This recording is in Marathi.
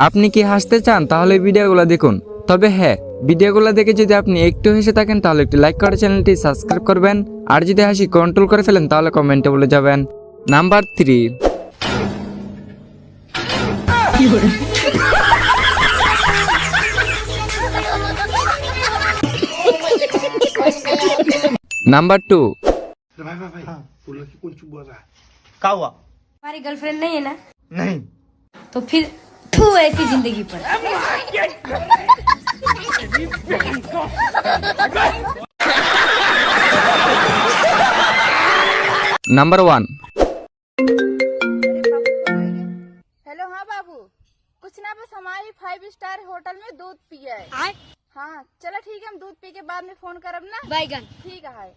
আপনি কি হাসতে চান তাহলে ভিডিওগুলো দেখুন। তবে হ্যাঁ, ভিডিওগুলো দেখে যদি আপনি একটু হেসে থাকেন তাহলে একটু লাইক করে চ্যানেলটি সাবস্ক্রাইব করবেন। আর যদি হাসি কন্ট্রোল করে ফেলেন তাহলে কমেন্টে বলে যাবেন। নাম্বার 3। नंबर 2। भाई भाई भाई बोलो कि कौन चुप बोल रहा है? क्या हुआ? हमारी गर्लफ्रेंड नहीं है ना, नहीं। तो फिर तू ऐसी जिंदगी पर। नंबर 1। हेलो, हाँ बाबू, कुछ ना बस हमारी 5 स्टार होटल में दूध पिया है। हाँ चलो ठीक है, हम दूध पी के बाद में फोन करब ना। बैगन ठीक है।